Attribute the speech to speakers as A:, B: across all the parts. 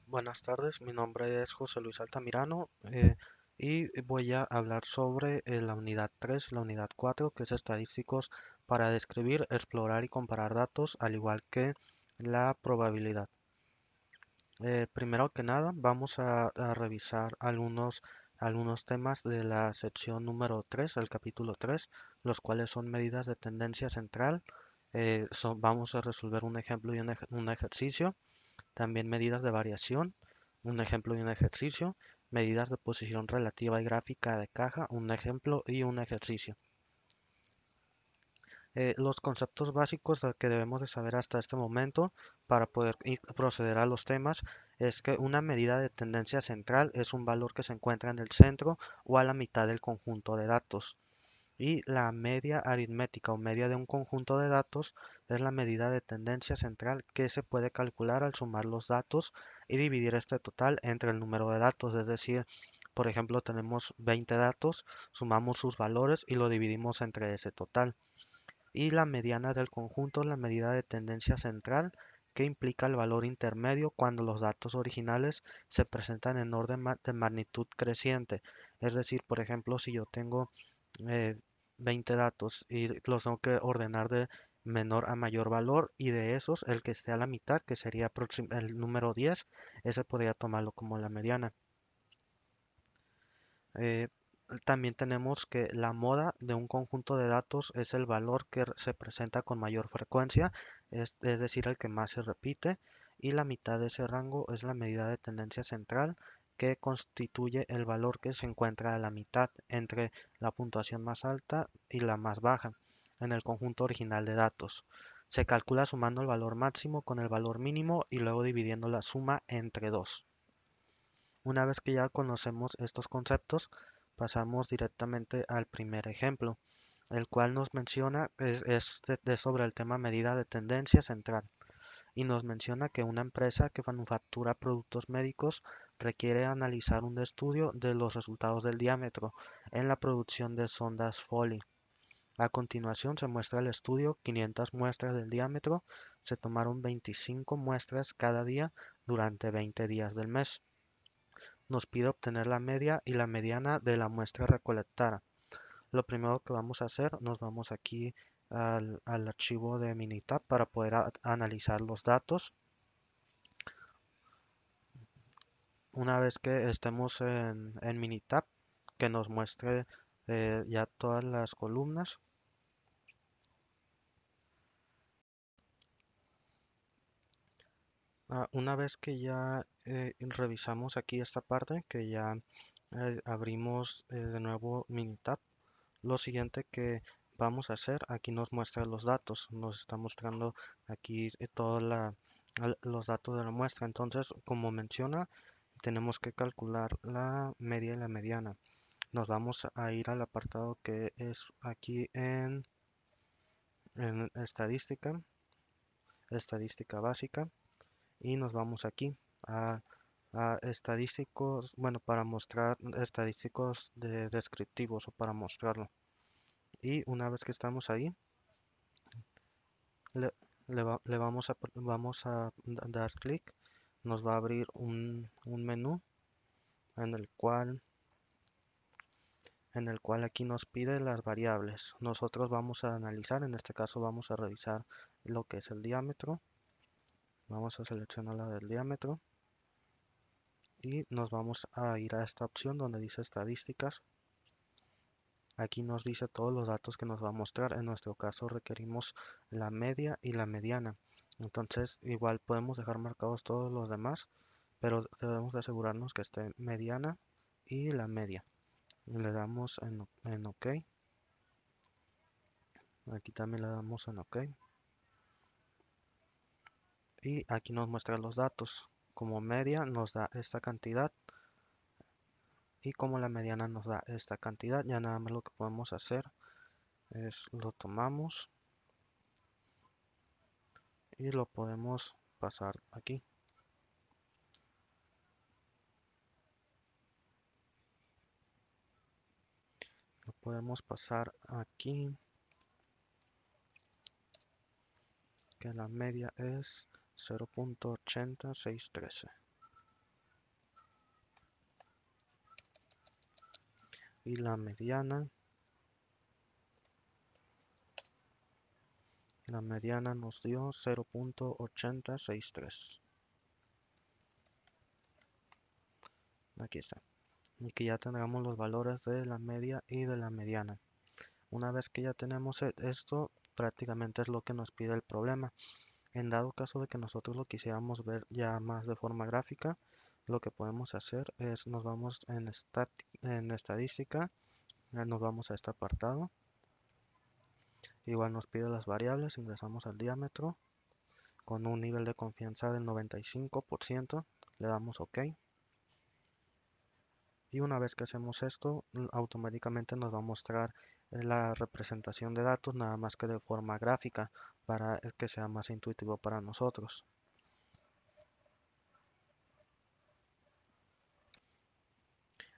A: Buenas tardes, mi nombre es José Luis Altamirano y voy a hablar sobre la unidad 3 y la unidad 4, que es estadísticos para describir, explorar y comparar datos, al igual que la probabilidad. Primero que nada, vamos a revisar algunos temas de la sección número 3, el capítulo 3, los cuales son medidas de tendencia central. Vamos a resolver un ejemplo y un ejercicio. También medidas de variación, un ejemplo y un ejercicio. Medidas de posición relativa y gráfica de caja, un ejemplo y un ejercicio. Los conceptos básicos que debemos de saber hasta este momento para poder proceder a los temas es que una medida de tendencia central es un valor que se encuentra en el centro o a la mitad del conjunto de datos. Y la media aritmética o media de un conjunto de datos es la medida de tendencia central que se puede calcular al sumar los datos y dividir este total entre el número de datos. Es decir, por ejemplo, tenemos 20 datos, sumamos sus valores y lo dividimos entre ese total. Y la mediana del conjunto es la medida de tendencia central que implica el valor intermedio cuando los datos originales se presentan en orden de magnitud creciente. Es decir, por ejemplo, si yo tengo eh, 20 datos y los tengo que ordenar de menor a mayor valor, y de esos el que esté a la mitad, que sería el número 10, ese podría tomarlo como la mediana. Eh, También tenemos que la moda de un conjunto de datos es el valor que se presenta con mayor frecuencia, es decir, el que más se repite, y la mitad de ese rango es la medida de tendencia central, que constituye el valor que se encuentra a la mitad entre la puntuación más alta y la más baja en el conjunto original de datos. Se calcula sumando el valor máximo con el valor mínimo y luego dividiendo la suma entre 2. Una vez que ya conocemos estos conceptos, pasamos directamente al primer ejemplo, el cual nos menciona, sobre el tema medida de tendencia central, y nos menciona que una empresa que manufactura productos médicos requiere analizar un estudio de los resultados del diámetro en la producción de sondas Foley. A continuación se muestra el estudio, 500 muestras del diámetro, se tomaron 25 muestras cada día durante 20 días del mes. Nos pide obtener la media y la mediana de la muestra recolectada. Lo primero que vamos a hacer, nos vamos aquí al archivo de Minitab para poder analizar los datos. Una vez que estemos en Minitab, que nos muestre ya todas las columnas. Una vez que ya revisamos aquí esta parte, que ya abrimos de nuevo Minitab, lo siguiente que vamos a hacer, aquí nos muestra los datos, nos está mostrando aquí todos los datos de la muestra. Entonces, como menciona, tenemos que calcular la media y la mediana. Nos vamos a ir al apartado que es aquí en estadística básica, y nos vamos aquí a, a estadísticos, bueno, para mostrar estadísticos descriptivos o para mostrarlo. Y una vez que estamos ahí, le, vamos a dar clic, nos va a abrir un menú en el cual aquí nos pide las variables. Nosotros vamos a analizar, en este caso vamos a revisar lo que es el diámetro. Vamos a seleccionar la del diámetro y nos vamos a ir a esta opción donde dice estadísticas. Aquí nos dice todos los datos que nos va a mostrar. En nuestro caso requerimos la media y la mediana. Entonces igual podemos dejar marcados todos los demás, pero debemos de asegurarnos que esté mediana y la media. Le damos en OK. Aquí también le damos en OK. Y aquí nos muestra los datos. Como media nos da esta cantidad y como la mediana nos da esta cantidad. Ya nada más lo que podemos hacer es lo tomamos y lo podemos pasar aquí. Lo podemos pasar aquí, que la media es 0.80613. y la mediana nos dio 0.8063. Aquí está. Y que ya tengamos los valores de la media y de la mediana. Una vez que ya tenemos esto, prácticamente es lo que nos pide el problema. En dado caso de que nosotros lo quisiéramos ver ya más de forma gráfica, lo que podemos hacer es nos vamos en estadística, nos vamos a este apartado. Igual nos pide las variables, ingresamos al diámetro con un nivel de confianza del 95%, le damos OK. Y una vez que hacemos esto, automáticamente nos va a mostrar la representación de datos, nada más que de forma gráfica, para que sea más intuitivo para nosotros.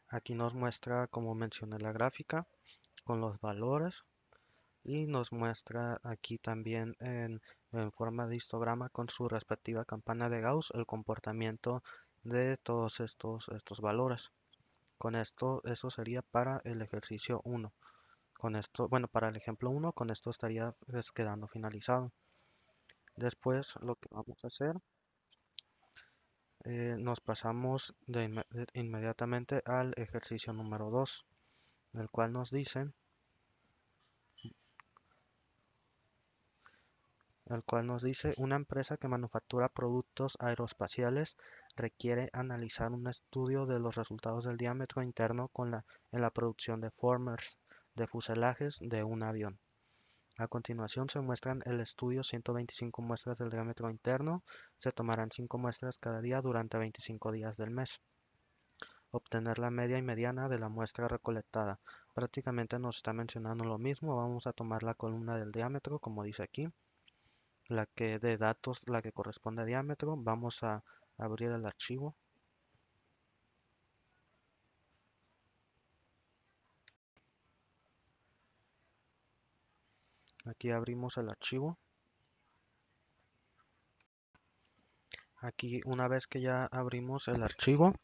A: Aquí nos muestra, como mencioné, la gráfica con los valores y nos muestra aquí también en forma de histograma con su respectiva campana de Gauss el comportamiento de todos estos valores. Con esto, eso sería para el ejercicio 1. Con esto, bueno, para el ejemplo 1, con esto estaría quedando finalizado. Después, lo que vamos a hacer, nos pasamos inmediatamente al ejercicio número 2, el cual nos dice, una empresa que manufactura productos aeroespaciales requiere analizar un estudio de los resultados del diámetro interno en la producción de formers de fuselajes de un avión. A continuación se muestran el estudio 125 muestras del diámetro interno. Se tomarán 5 muestras cada día durante 25 días del mes. Obtener la media y mediana de la muestra recolectada. Prácticamente nos está mencionando lo mismo. Vamos a tomar la columna del diámetro, como dice aquí. La que de datos, la que corresponde a diámetro. Vamos a abrir el archivo. Aquí abrimos el archivo. Aquí, una vez que ya abrimos el archivo,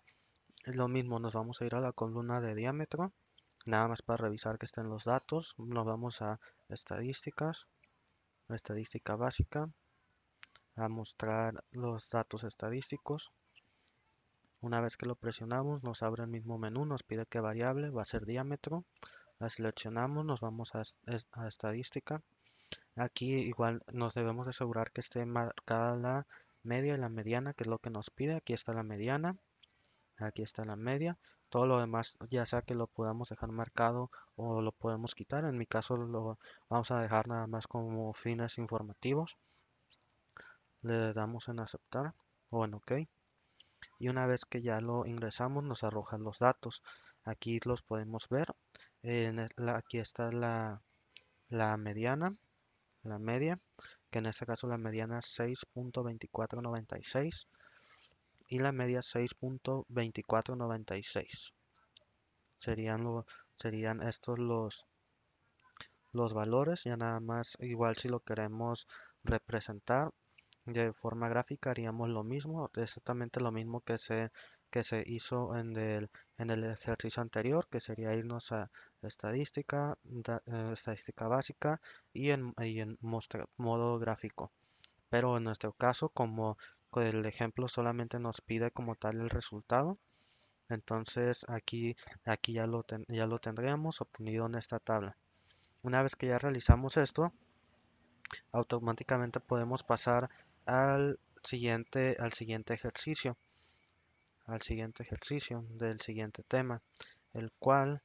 A: es lo mismo, nos vamos a ir a la columna de diámetro. Nada más para revisar que estén los datos, nos vamos a estadísticas, estadística básica, a mostrar los datos estadísticos. Una vez que lo presionamos, nos abre el mismo menú, nos pide qué variable va a ser diámetro. La seleccionamos, nos vamos a estadística. Aquí igual nos debemos asegurar que esté marcada la media y la mediana, que es lo que nos pide. Aquí está la mediana. Aquí está la media. Todo lo demás, ya sea que lo podamos dejar marcado o lo podemos quitar. En mi caso lo vamos a dejar nada más como fines informativos. Le damos en aceptar o en OK. Y una vez que ya lo ingresamos, nos arrojan los datos. Aquí los podemos ver. Aquí está la mediana, la media, que en este caso la mediana es 6.2496 y la media 6.2496. Serían estos los valores. Ya nada más, igual si lo queremos representar de forma gráfica, haríamos lo mismo, exactamente lo mismo que se hizo en el ejercicio anterior, que sería irnos a estadística, estadística básica y en modo gráfico. Pero en nuestro caso, como el ejemplo solamente nos pide como tal el resultado, entonces aquí ya lo tendríamos obtenido en esta tabla. Una vez que ya realizamos esto, automáticamente podemos pasar al siguiente ejercicio del siguiente tema, el cual,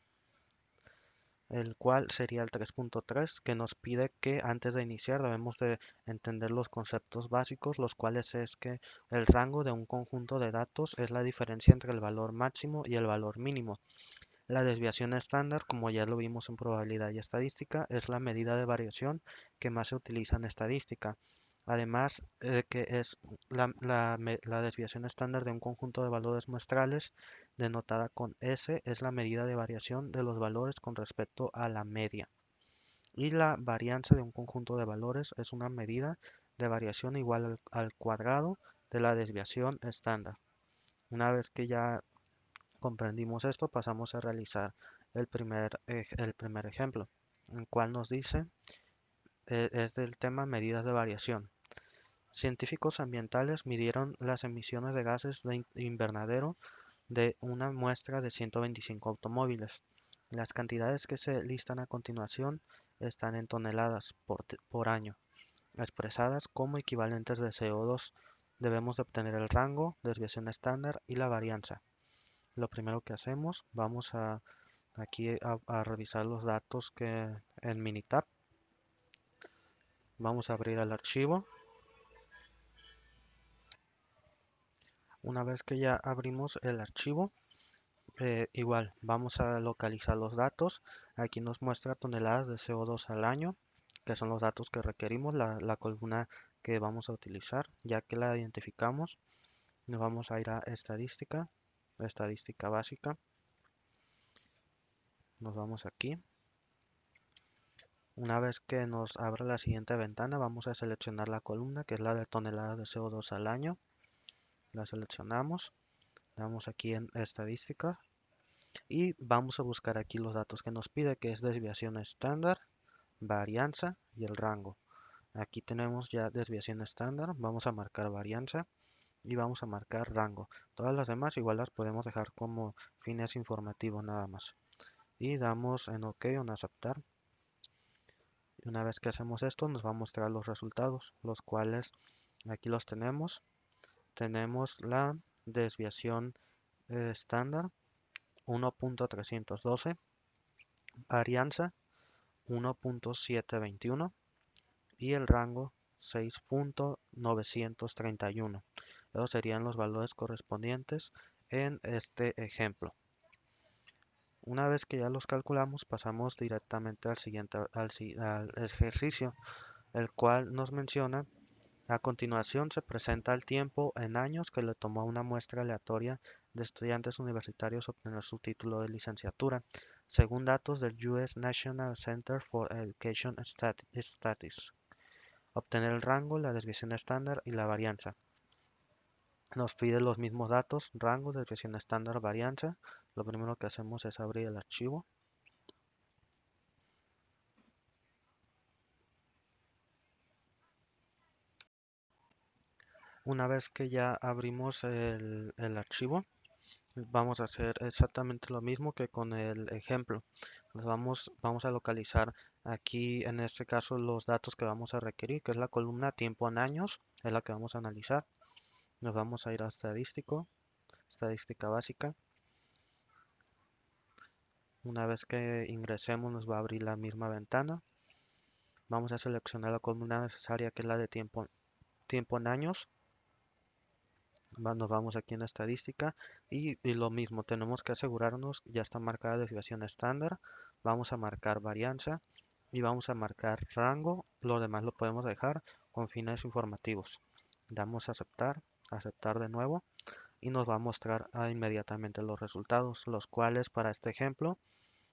A: el cual sería el 3.3, que nos pide que antes de iniciar debemos de entender los conceptos básicos, los cuales es que el rango de un conjunto de datos es la diferencia entre el valor máximo y el valor mínimo. La desviación estándar, como ya lo vimos en probabilidad y estadística, es la medida de variación que más se utiliza en estadística. Además, que es la desviación estándar de un conjunto de valores muestrales, denotada con S, es la medida de variación de los valores con respecto a la media. Y la varianza de un conjunto de valores es una medida de variación igual al cuadrado de la desviación estándar. Una vez que ya comprendimos esto, pasamos a realizar el primer ejemplo, el cual nos dice, es del tema medidas de variación. Científicos ambientales midieron las emisiones de gases de invernadero de una muestra de 125 automóviles. Las cantidades que se listan a continuación están en toneladas por año, expresadas como equivalentes de CO2. Debemos de obtener el rango, desviación estándar y la varianza. Lo primero que hacemos, vamos aquí a revisar los datos que en Minitab. Vamos a abrir el archivo. Una vez que ya abrimos el archivo, igual vamos a localizar los datos. Aquí nos muestra toneladas de CO2 al año, que son los datos que requerimos, la columna que vamos a utilizar. Ya que la identificamos, nos vamos a ir a estadística, estadística básica. Nos vamos aquí. Una vez que nos abra la siguiente ventana, vamos a seleccionar la columna que es la de toneladas de CO2 al año. La seleccionamos, damos aquí en estadística y vamos a buscar aquí los datos que nos pide, que es desviación estándar, varianza y el rango. Aquí tenemos ya desviación estándar, vamos a marcar varianza y vamos a marcar rango. Todas las demás igual las podemos dejar como fines informativos nada más. Y damos en OK o en aceptar. Y una vez que hacemos esto nos va a mostrar los resultados, los cuales aquí los tenemos. Tenemos la desviación estándar 1.312, varianza 1.721 y el rango 6.931. Esos serían los valores correspondientes en este ejemplo. Una vez que ya los calculamos, pasamos directamente al siguiente al ejercicio, el cual nos menciona: a continuación se presenta el tiempo en años que le tomó a una muestra aleatoria de estudiantes universitarios obtener su título de licenciatura, según datos del US National Center for Education Statistics. Obtener el rango, la desviación estándar y la varianza. Nos pide los mismos datos: rango, desviación estándar, varianza. Lo primero que hacemos es abrir el archivo. Una vez que ya abrimos el archivo, vamos a hacer exactamente lo mismo que con el ejemplo. Vamos a localizar aquí, en este caso, los datos que vamos a requerir, que es la columna tiempo en años, es la que vamos a analizar. Nos vamos a ir a estadístico, estadística básica. Una vez que ingresemos nos va a abrir la misma ventana. Vamos a seleccionar la columna necesaria, que es la de tiempo en años. Nos vamos aquí en estadística y lo mismo, tenemos que asegurarnos, ya está marcada desviación estándar, vamos a marcar varianza y vamos a marcar rango. Lo demás lo podemos dejar con fines informativos. Damos a aceptar, aceptar de nuevo y nos va a mostrar inmediatamente los resultados, los cuales para este ejemplo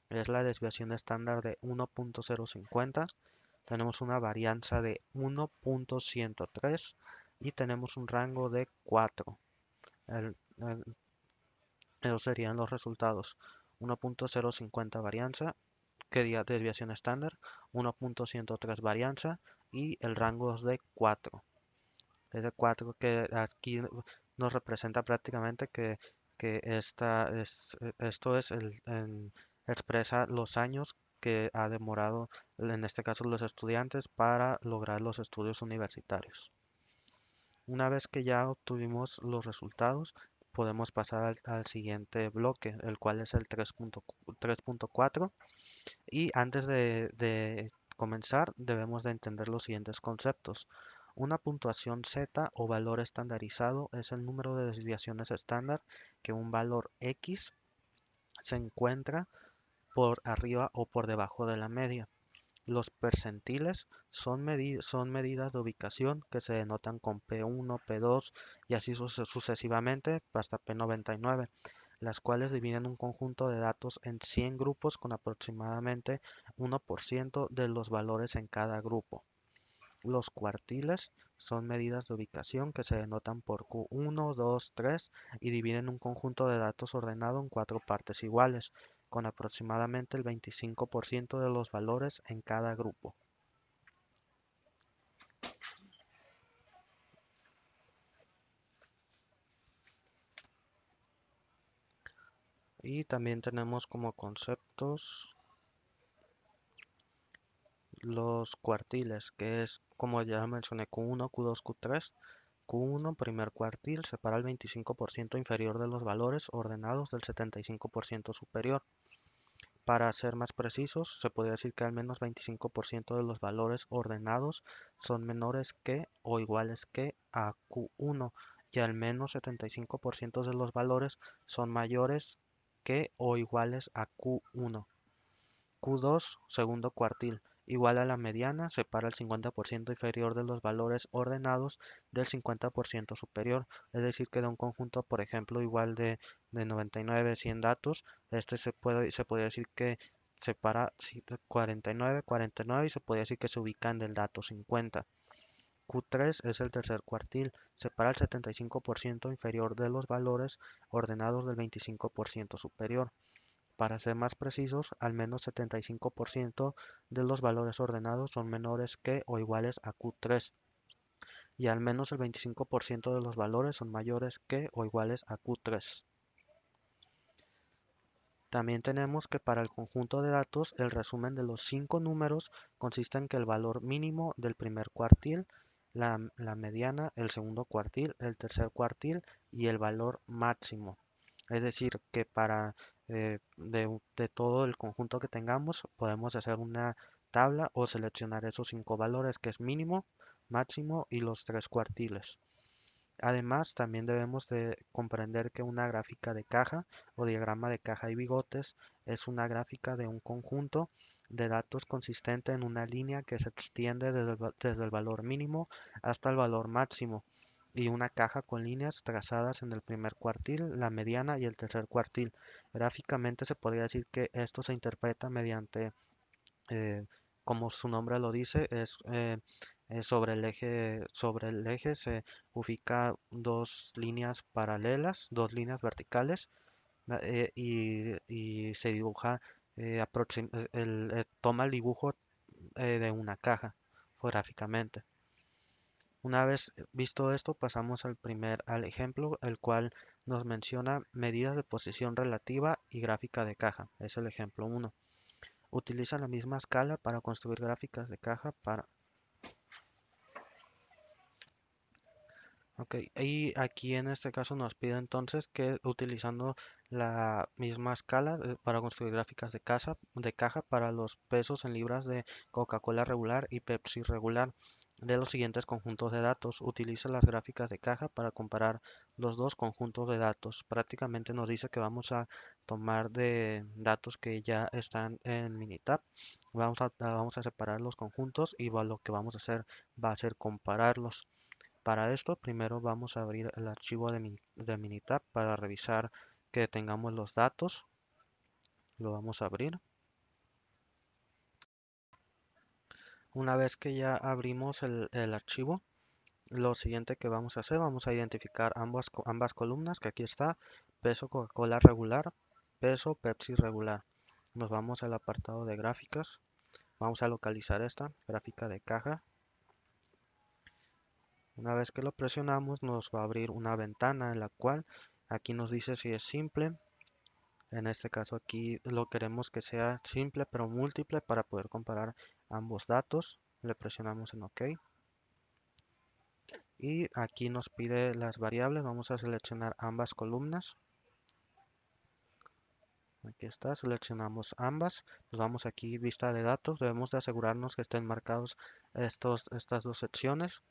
A: es la desviación estándar de 1.050, tenemos una varianza de 1.103 y tenemos un rango de 4. Esos serían los resultados: 1.050 varianza, que diga desviación estándar, 1.103 varianza y el rango es de 4. Es de 4, que aquí nos representa prácticamente que esto es expresa los años que ha demorado, en este caso, los estudiantes para lograr los estudios universitarios. Una vez que ya obtuvimos los resultados, podemos pasar al siguiente bloque, el cual es el 3.4. Y antes de comenzar, debemos de entender los siguientes conceptos. Una puntuación Z o valor estandarizado es el número de desviaciones estándar que un valor X se encuentra por arriba o por debajo de la media. Los percentiles son medidas de ubicación que se denotan con P1, P2 y así sucesivamente hasta P99, las cuales dividen un conjunto de datos en 100 grupos con aproximadamente 1% de los valores en cada grupo. Los cuartiles son medidas de ubicación que se denotan por Q1, 2, 3 y dividen un conjunto de datos ordenado en 4 partes iguales, con aproximadamente el 25% de los valores en cada grupo. Y también tenemos como conceptos los cuartiles, que es como ya mencioné, Q1, Q2, Q3. Q1, primer cuartil, separa el 25% inferior de los valores ordenados del 75% superior. Para ser más precisos, se podría decir que al menos 25% de los valores ordenados son menores que o iguales que a Q1 y al menos 75% de los valores son mayores que o iguales a Q1. Q2, segundo cuartil, igual a la mediana, separa el 50% inferior de los valores ordenados del 50% superior. Es decir, que de un conjunto, por ejemplo, igual de 99, 100 datos, se podría decir que separa 49, 49 y se podría decir que se ubican del dato 50. Q3 es el tercer cuartil, separa el 75% inferior de los valores ordenados del 25% superior. Para ser más precisos, al menos 75% de los valores ordenados son menores que o iguales a Q3 y al menos el 25% de los valores son mayores que o iguales a Q3. También tenemos que para el conjunto de datos, el resumen de los 5 números consiste en que el valor mínimo del primer cuartil, la mediana, el segundo cuartil, el tercer cuartil y el valor máximo. Es decir, que para de todo el conjunto que tengamos, podemos hacer una tabla o seleccionar esos 5 valores, que es mínimo, máximo y los 3 cuartiles. Además, también debemos de comprender que una gráfica de caja o diagrama de caja y bigotes es una gráfica de un conjunto de datos consistente en una línea que se extiende desde el valor mínimo hasta el valor máximo y una caja con líneas trazadas en el primer cuartil, la mediana y el tercer cuartil. Gráficamente se podría decir que esto se interpreta mediante eh, como su nombre lo dice, es sobre el eje se ubica dos líneas paralelas, dos líneas verticales, y se dibuja, toma el dibujo de una caja gráficamente. Una vez visto esto, pasamos al ejemplo, el cual nos menciona medidas de posición relativa y gráfica de caja. Es el ejemplo 1. Utiliza la misma escala para construir gráficas de caja para... Ok, y aquí en este caso nos pide entonces que utilizando la misma escala para construir gráficas de caja para los pesos en libras de Coca-Cola regular y Pepsi regular de los siguientes conjuntos de datos. Utiliza las gráficas de caja para comparar los dos conjuntos de datos. Prácticamente nos dice que vamos a tomar de datos que ya están en Minitab. Vamos a separar los conjuntos y lo que vamos a hacer va a ser compararlos. Para esto, primero vamos a abrir el archivo de Minitab para revisar que tengamos los datos. Lo vamos a abrir. Una vez que ya abrimos el archivo, lo siguiente que vamos a hacer, vamos a identificar ambas columnas, que aquí está, peso Coca-Cola regular, peso Pepsi regular. Nos vamos al apartado de gráficas. Vamos a localizar esta gráfica de caja. Una vez que lo presionamos, nos va a abrir una ventana en la cual aquí nos dice si es simple. En este caso aquí lo queremos que sea simple pero múltiple para poder comparar ambos datos. Le presionamos en OK. Y aquí nos pide las variables. Vamos a seleccionar ambas columnas. Aquí está, seleccionamos ambas. Nos vamos aquí, vista de datos. Debemos de asegurarnos que estén marcados estas dos secciones.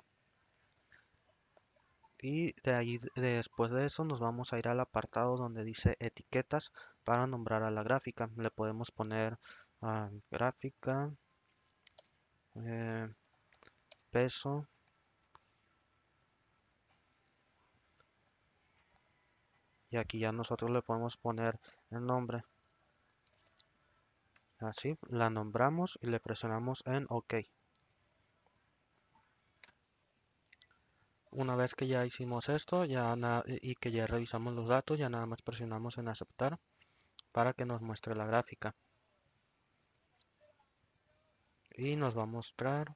A: Y de ahí, después de eso, nos vamos a ir al apartado donde dice etiquetas para nombrar a la gráfica. Le podemos poner gráfica, peso, y aquí ya nosotros le podemos poner el nombre. Así, la nombramos y le presionamos en OK. Una vez que ya hicimos esto y que ya revisamos los datos, ya nada más presionamos en aceptar. para que nos muestre la gráfica. Y nos va a mostrar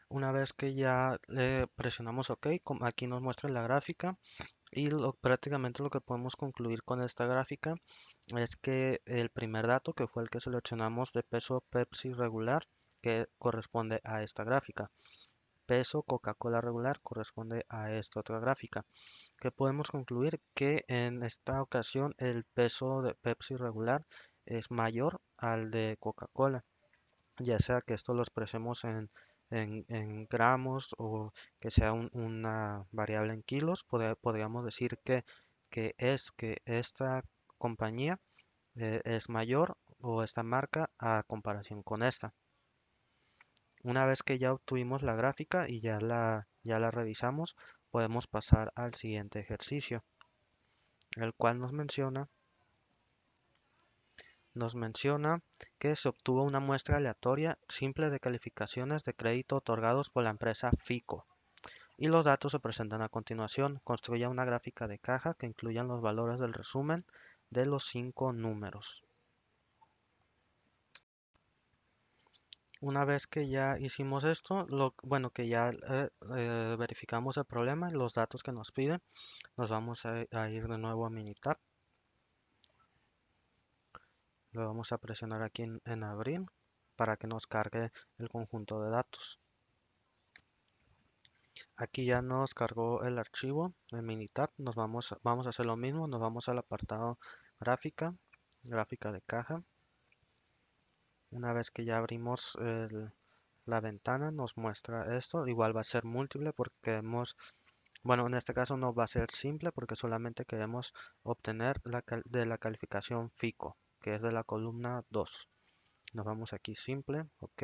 A: una vez que ya le presionamos OK, aquí nos muestra la gráfica y prácticamente lo que podemos concluir con esta gráfica es que el primer dato, que fue el que seleccionamos de peso Pepsi regular, que corresponde a esta gráfica. Peso Coca-Cola regular corresponde a esta otra gráfica. Que podemos concluir que en esta ocasión el peso de Pepsi regular es mayor al de Coca-Cola, ya sea que esto lo expresemos en gramos o que sea una variable en kilos. Podríamos decir que esta compañía es mayor o esta marca a comparación con esta. Una vez que ya obtuvimos la gráfica y ya la revisamos, podemos pasar al siguiente ejercicio, el cual nos menciona que se obtuvo una muestra aleatoria simple de calificaciones de crédito otorgados por la empresa FICO y los datos se presentan a continuación. Construya una gráfica de caja que incluyan los valores del resumen de los 5 números. Una vez que ya hicimos esto, bueno, que ya verificamos el problema y los datos que nos piden, nos vamos a ir de nuevo a Minitab. Le vamos a presionar aquí en abrir para que nos cargue el conjunto de datos. Aquí ya nos cargó el archivo en Minitab. Vamos a hacer lo mismo. Nos vamos al apartado gráfica, gráfica de caja. Una vez que ya abrimos la ventana, nos muestra esto. Igual va a ser múltiple porque bueno, en este caso no va a ser simple porque solamente queremos obtener de la calificación FICO, que es de la columna 2. Nos vamos aquí simple, ok.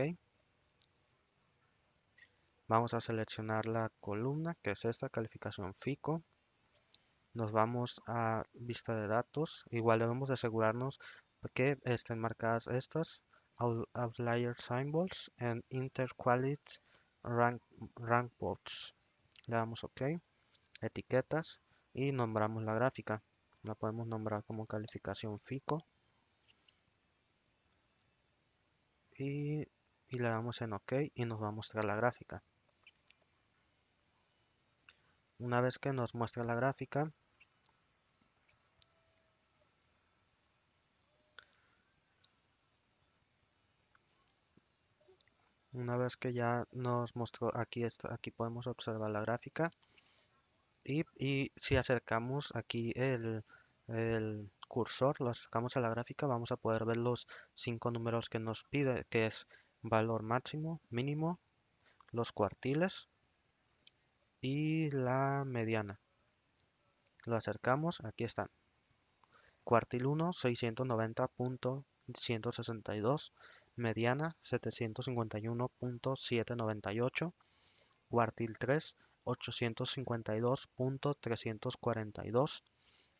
A: Vamos a seleccionar la columna, que es esta calificación FICO. Nos vamos a vista de datos. Igual debemos de asegurarnos que estén marcadas estas outlier symbols en interquality rank boards. Le damos OK, etiquetas y nombramos la gráfica. La podemos nombrar como calificación FICO y le damos en OK y nos va a mostrar la gráfica. Una vez que nos muestra la gráfica, una vez que ya nos mostró aquí podemos observar la gráfica y si acercamos aquí el cursor, lo acercamos a la gráfica, vamos a poder ver los 5 números que nos pide, que es valor máximo, mínimo, los cuartiles y la mediana. Lo acercamos, aquí están. Cuartil 1, 690.162, mediana 751.798, cuartil 3, 852.342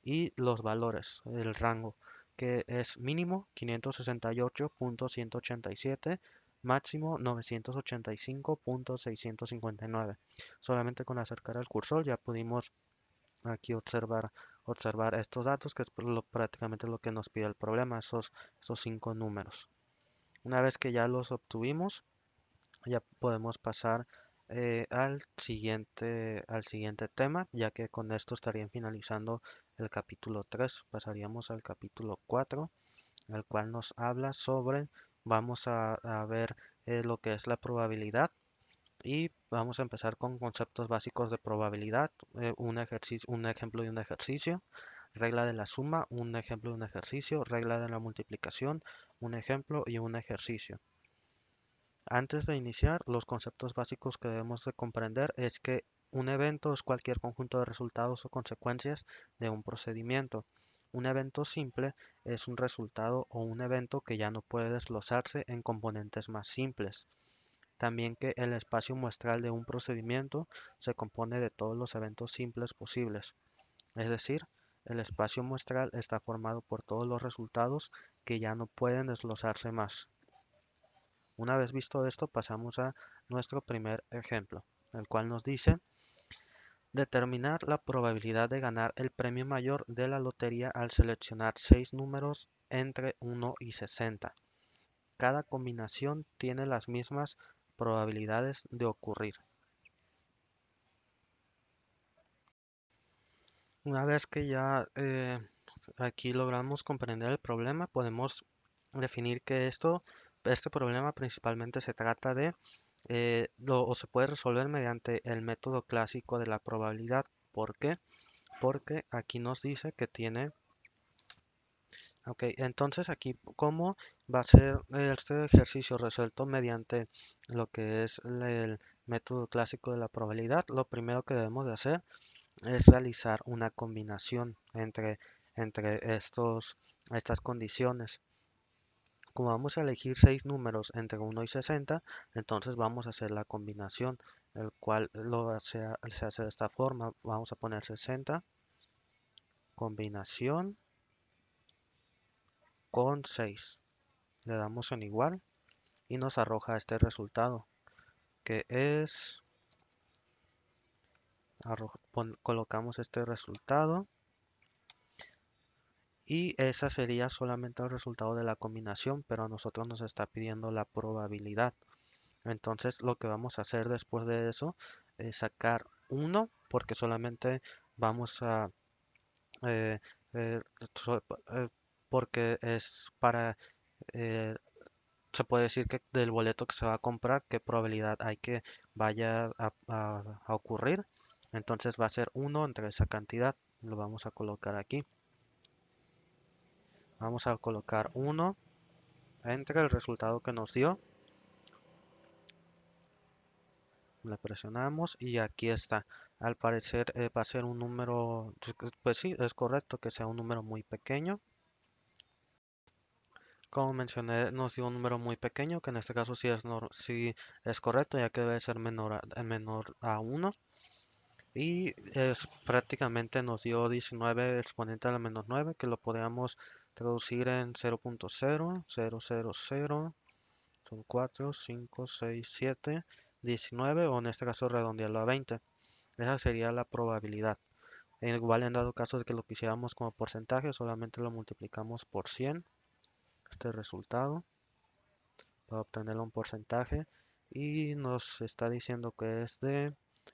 A: y los valores, el rango, que es mínimo 568.187, máximo 985.659. Solamente con acercar el cursor ya pudimos aquí observar estos datos, que es prácticamente lo que nos pide el problema, esos 5 números. Una vez que ya los obtuvimos, ya podemos pasar al siguiente tema, ya que con esto estarían finalizando el capítulo 3. Pasaríamos al capítulo 4, el cual nos habla sobre, vamos a ver lo que es la probabilidad. Y vamos a empezar con conceptos básicos de probabilidad, un ejemplo de un ejercicio, regla de la suma, un ejemplo de un ejercicio, regla de la multiplicación, un ejemplo y un ejercicio. Antes de iniciar, los conceptos básicos que debemos de comprender es que un evento es cualquier conjunto de resultados o consecuencias de un procedimiento. Un evento simple es un resultado o un evento que ya no puede desglosarse en componentes más simples. También que el espacio muestral de un procedimiento se compone de todos los eventos simples posibles. Es decir, el espacio muestral está formado por todos los resultados que ya no pueden desglosarse más. Una vez visto esto, pasamos a nuestro primer ejemplo. el cual nos dice determinar la probabilidad de ganar el premio mayor de la lotería al seleccionar 6 números entre 1 y 60. Cada combinación tiene las mismas probabilidades de ocurrir. Una vez que ya aquí logramos comprender el problema, podemos definir que este problema principalmente se trata de, o se puede resolver mediante el método clásico de la probabilidad. ¿Por qué? Porque aquí nos dice que tiene. Ok, entonces aquí, ¿cómo va a ser este ejercicio resuelto mediante lo que es el método clásico de la probabilidad? Lo primero que debemos de hacer es realizar una combinación entre estas condiciones. Como vamos a elegir 6 números entre 1 y 60, entonces vamos a hacer la combinación, el cual se hace de esta forma. Vamos a poner 60, combinación con 6. Le damos en igual y nos arroja este resultado, que es, colocamos este resultado y esa sería solamente el resultado de la combinación, pero a nosotros nos está pidiendo la probabilidad. Entonces lo que vamos a hacer después de eso es sacar uno, porque solamente vamos a, eh, eh, so- eh, porque es para, eh, se puede decir que del boleto que se va a comprar, qué probabilidad hay que vaya a ocurrir. Entonces va a ser uno entre esa cantidad. Lo vamos a colocar aquí. Vamos a colocar uno entre el resultado que nos dio. Le presionamos y aquí está. Al parecer va a ser un número, pues sí, es correcto que sea un número muy pequeño. Como mencioné, nos dio un número muy pequeño, que en este caso sí es correcto, ya que debe ser menor a 1. Y prácticamente nos dio 19 exponente a la menos 9, que lo podríamos traducir en 0.00000, son 4, 5, 6, 7, 19, o en este caso redondearlo a 20. Esa sería la probabilidad. Igual en dado caso de que lo quisiéramos como porcentaje, solamente lo multiplicamos por 100, este resultado, para obtener un porcentaje. Y nos está diciendo que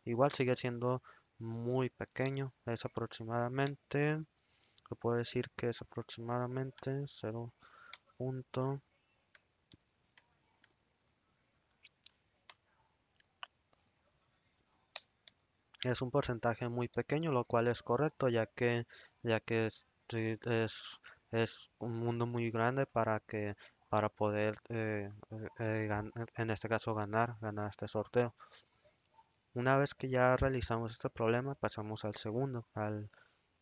A: igual sigue siendo muy pequeño, es aproximadamente, se puede decir que es aproximadamente 0. Es un porcentaje muy pequeño, lo cual es correcto, ya que sí, es un mundo muy grande para poder, en este caso, ganar este sorteo. Una vez que ya realizamos este problema, pasamos al segundo,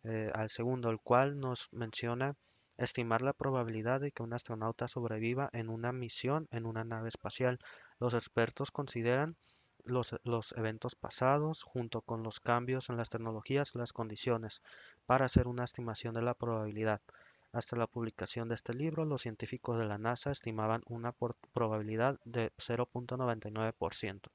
A: el cual nos menciona estimar la probabilidad de que un astronauta sobreviva en una misión en una nave espacial. Los expertos consideran los eventos pasados junto con los cambios en las tecnologías y las condiciones para hacer una estimación de la probabilidad. Hasta la publicación de este libro, los científicos de la NASA estimaban una probabilidad de 0.99%.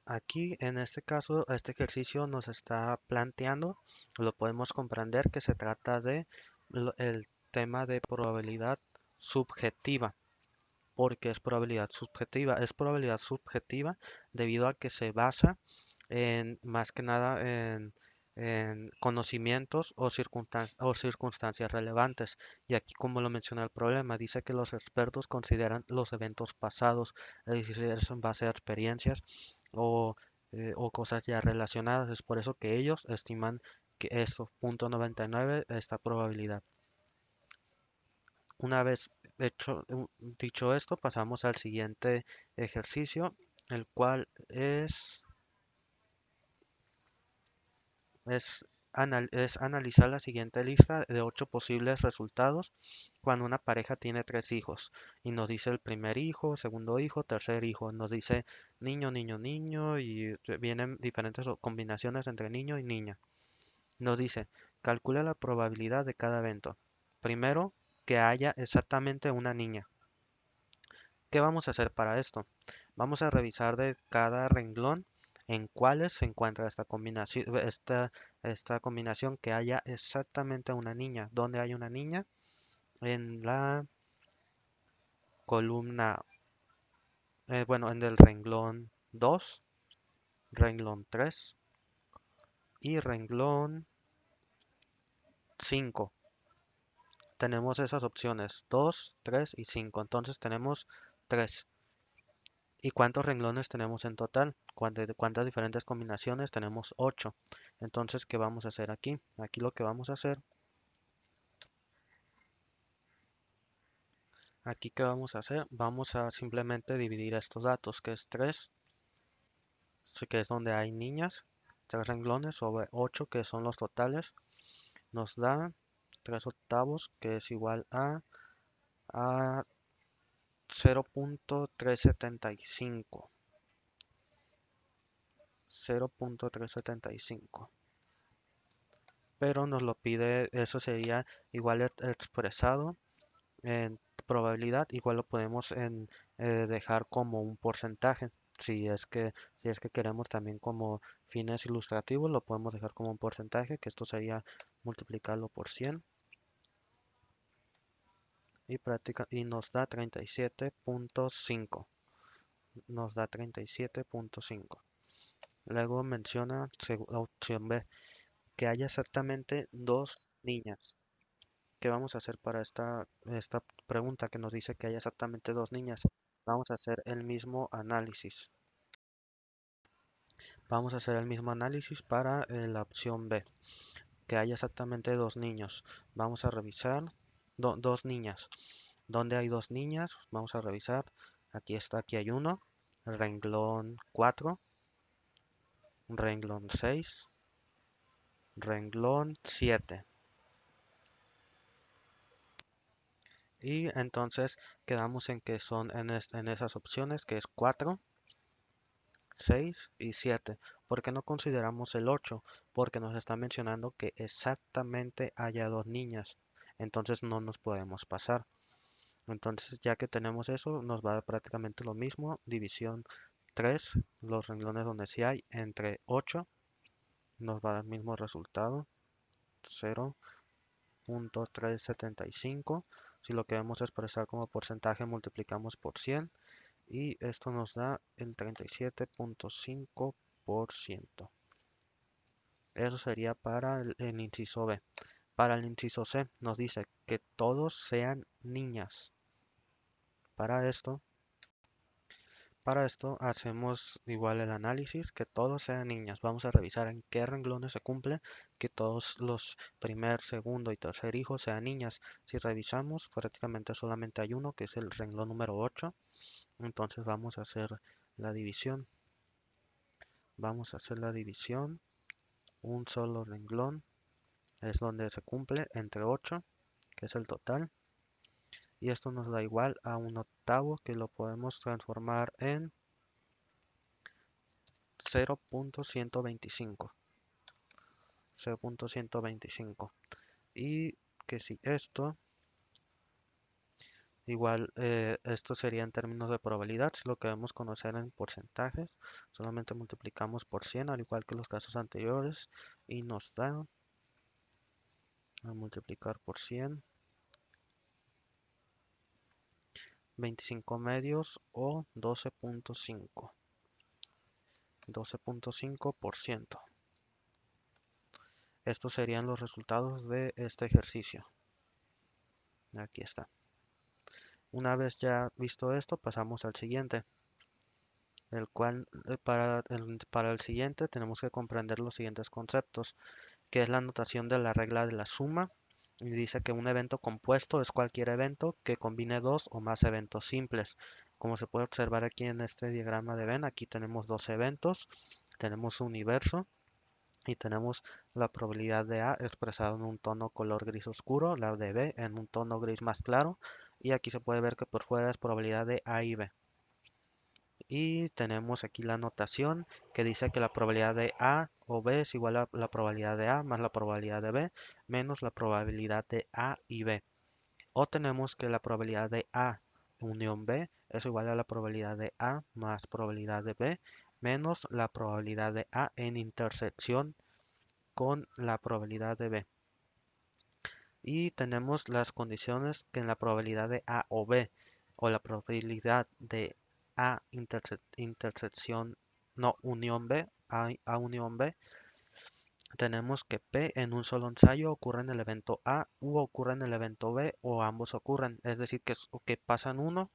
A: Aquí, en este caso, este ejercicio nos está planteando, lo podemos comprender que se trata de el tema de probabilidad subjetiva. ¿Porque es probabilidad subjetiva? Es probabilidad subjetiva debido a que se basa más que nada en conocimientos o circunstancias relevantes. Y aquí, como lo menciona el problema, dice que los expertos consideran los eventos pasados, es decir, eso en base a experiencias o, o cosas ya relacionadas. Es por eso que ellos estiman que esto, .99, esta probabilidad. Una vez dicho esto, pasamos al siguiente ejercicio, el cual es analizar la siguiente lista de 8 posibles resultados cuando una pareja tiene 3 hijos. Y nos dice el primer hijo, segundo hijo, tercer hijo. Nos dice niño, niño, niño y vienen diferentes combinaciones entre niño y niña. Nos dice, calcula la probabilidad de cada evento. Primero, que haya exactamente una niña. ¿Qué vamos a hacer para esto? Vamos a revisar de cada renglón en cuáles se encuentra esta combinación que haya exactamente una niña. ¿Dónde hay una niña? En la columna, bueno, en el renglón 2, renglón 3 y renglón 5. Tenemos esas opciones 2, 3 y 5. Entonces tenemos 3. ¿Y cuántos renglones tenemos en total? ¿Cuántas diferentes combinaciones? Tenemos 8. Entonces, ¿qué vamos a hacer aquí? Aquí lo que vamos a hacer, aquí ¿qué vamos a hacer? Vamos a simplemente dividir estos datos, que es 3, que es donde hay niñas, 3 renglones sobre 8, que son los totales, nos da 3 octavos, que es igual a 0.375. 0.375. Pero nos lo pide, eso sería igual expresado en probabilidad, igual lo podemos dejar como un porcentaje. Si es que queremos también como fines ilustrativos, lo podemos dejar como un porcentaje, que esto sería multiplicarlo por 100 y nos da 37.5. Nos da 37.5. Luego menciona la opción B, que haya exactamente dos niñas. ¿Qué vamos a hacer para esta pregunta que nos dice que hay exactamente dos niñas? Vamos a hacer el mismo análisis. Vamos a hacer el mismo análisis para la opción B, que hay exactamente dos niños. Vamos a revisar dos niñas. ¿Dónde hay dos niñas? Vamos a revisar. Aquí está, aquí hay uno. Renglón 4, renglón 6, renglón 7. Y entonces quedamos en que son en esas opciones, que es 4, 6 y 7. ¿Por qué no consideramos el 8? Porque nos está mencionando que exactamente haya dos niñas. Entonces no nos podemos pasar. Entonces ya que tenemos eso, nos va a dar prácticamente lo mismo. División 3, los renglones donde sí hay, entre 8, nos va a dar el mismo resultado. 0.375. Si lo queremos expresar como porcentaje, multiplicamos por 100. Y esto nos da el 37.5%. Eso sería para el inciso B. Para el inciso C nos dice que todos sean niñas. Para esto, para esto hacemos igual el análisis, que todos sean niñas. Vamos a revisar en qué renglones se cumple que todos los primer, segundo y tercer hijos sean niñas. Si revisamos, prácticamente solamente hay uno, que es el renglón número 8. Entonces vamos a hacer la división. Vamos a hacer la división. Un solo renglón es donde se cumple entre 8, que es el total. Y esto nos da igual a un octavo, que lo podemos transformar en 0.125. 0.125. Y que si esto, igual esto sería en términos de probabilidad, si lo queremos conocer en porcentajes, solamente multiplicamos por 100, al igual que los casos anteriores, y nos da, a multiplicar por 100, 25 medios o 12.5. 12.5%. Estos serían los resultados de este ejercicio. Aquí está. Una vez ya visto esto, pasamos al siguiente, el cual para el siguiente tenemos que comprender los siguientes conceptos, que es la notación de la regla de la suma. Y dice que un evento compuesto es cualquier evento que combine dos o más eventos simples. Como se puede observar aquí en este diagrama de Venn, aquí tenemos dos eventos, tenemos un universo y tenemos la probabilidad de A expresada en un tono color gris oscuro, la de B en un tono gris más claro, y aquí se puede ver que por fuera es probabilidad de A y B. Y tenemos aquí la notación que dice que la probabilidad de A o B es igual a la probabilidad de A más la probabilidad de B menos la probabilidad de A y B. O tenemos que la probabilidad de A unión B es igual a la probabilidad de A más probabilidad de B menos la probabilidad de A en intersección con la probabilidad de B. Y tenemos las condiciones que en la probabilidad de A o B o la probabilidad de A intersección, no, unión B, A unión B, tenemos que P en un solo ensayo ocurre en el evento A u ocurre en el evento B o ambos ocurren, es decir, que pasan uno,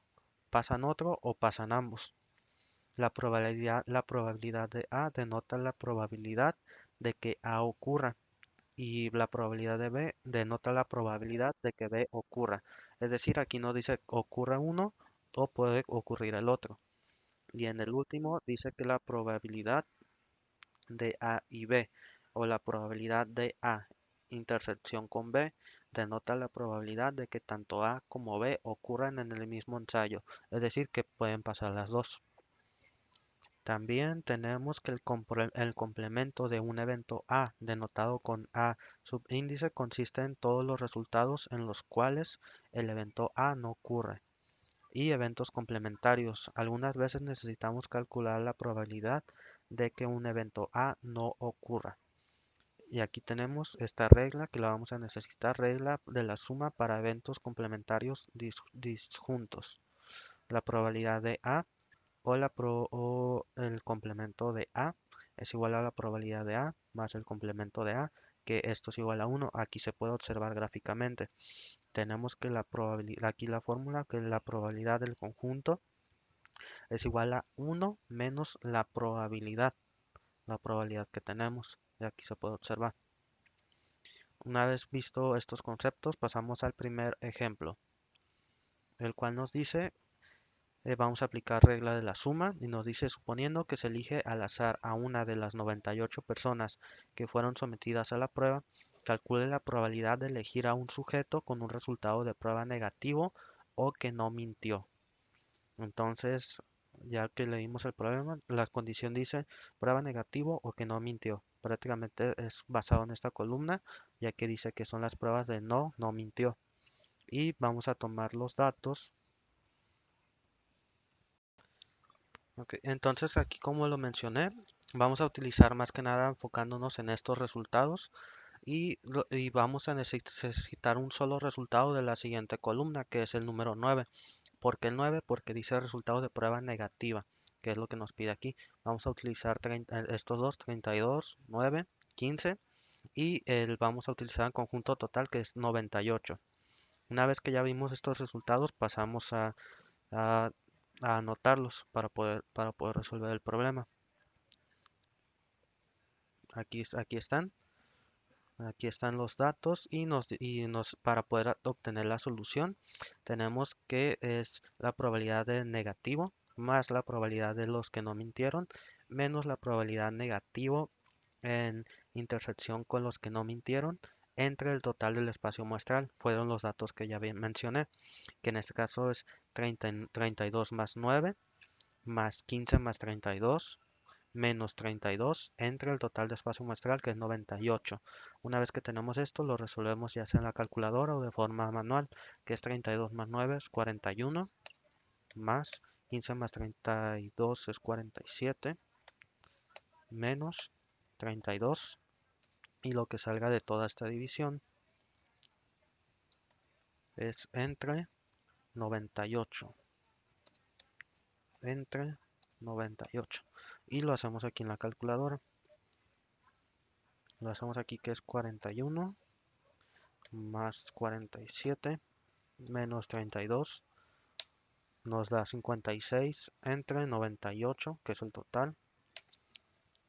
A: pasan otro o pasan ambos. La probabilidad de A denota la probabilidad de que A ocurra y la probabilidad de B denota la probabilidad de que B ocurra. Es decir, aquí no dice ocurre uno o puede ocurrir el otro. Y en el último dice que la probabilidad de A y B o la probabilidad de A intersección con B denota la probabilidad de que tanto A como B ocurran en el mismo ensayo. Es decir, que pueden pasar las dos. También tenemos que el complemento de un evento A denotado con A subíndice consiste en todos los resultados en los cuales el evento A no ocurre. Y eventos complementarios. Algunas veces necesitamos calcular la probabilidad de que un evento A no ocurra. Y aquí tenemos esta regla que la vamos a necesitar, regla de la suma para eventos complementarios disjuntos. La probabilidad de A o el complemento de A es igual a la probabilidad de A más el complemento de A, que esto es igual a 1. Aquí se puede observar gráficamente. Tenemos que la probabilidad, aquí la fórmula, que la probabilidad del conjunto es igual a 1 menos la probabilidad que tenemos. Y aquí se puede observar. Una vez visto estos conceptos, pasamos al primer ejemplo, el cual nos dice vamos a aplicar regla de la suma y nos dice, suponiendo que se elige al azar a una de las 98 personas que fueron sometidas a la prueba, calcule la probabilidad de elegir a un sujeto con un resultado de prueba negativo o que no mintió. Entonces, ya que leímos el problema, la condición dice prueba negativo o que no mintió. Prácticamente es basado en esta columna, ya que dice que son las pruebas de no, no mintió. Y vamos a tomar los datos. Ok, entonces aquí como lo mencioné, vamos a utilizar más que nada enfocándonos en estos resultados y vamos a necesitar un solo resultado de la siguiente columna, que es el número 9. ¿Por qué el 9? Porque dice resultado de prueba negativa, que es lo que nos pide aquí. Vamos a utilizar estos dos, 32, 9, 15 y vamos a utilizar el conjunto total que es 98. Una vez que ya vimos estos resultados, pasamos a a anotarlos para poder resolver el problema. Aquí están los datos para poder obtener la solución tenemos que es la probabilidad de negativo más la probabilidad de los que no mintieron menos la probabilidad negativo en intersección con los que no mintieron entre el total del espacio muestral. Fueron los datos que ya bien mencioné, que en este caso es 32 más 9 más 15 más 32 menos 32 entre el total de espacio muestral que es 98. Una vez que tenemos esto lo resolvemos ya sea en la calculadora o de forma manual, que es 32 más 9 es 41 más 15 más 32 es 47 menos 32 y lo que salga de toda esta división es entre 98 entre 98 y lo hacemos aquí en la calculadora. Lo hacemos aquí que es 41 más 47 menos 32 nos da 56 entre 98, que es el total,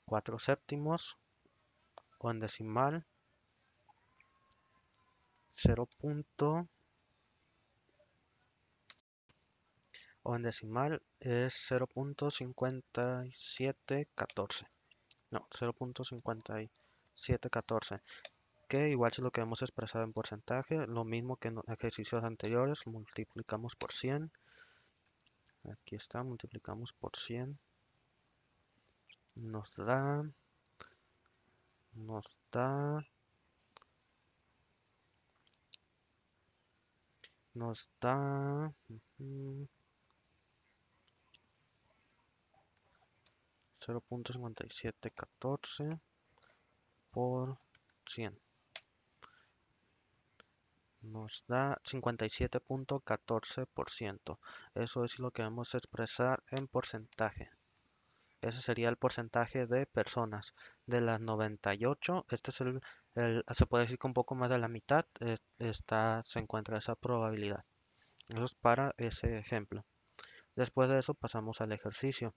A: 4 séptimos o en decimal 0. O en decimal es 0.5714. No, 0.5714. Que igual si lo queremos expresar en porcentaje, lo mismo que en ejercicios anteriores, multiplicamos por 100. Aquí está, multiplicamos por 100. Nos da, nos da, nos da 0.5714 por 100 nos da 57.14%. Eso es lo que vamos a expresar en porcentaje. Ese sería el porcentaje de personas. De las 98, este es se puede decir que un poco más de la mitad se encuentra esa probabilidad. Eso es para ese ejemplo. Después de eso pasamos al ejercicio,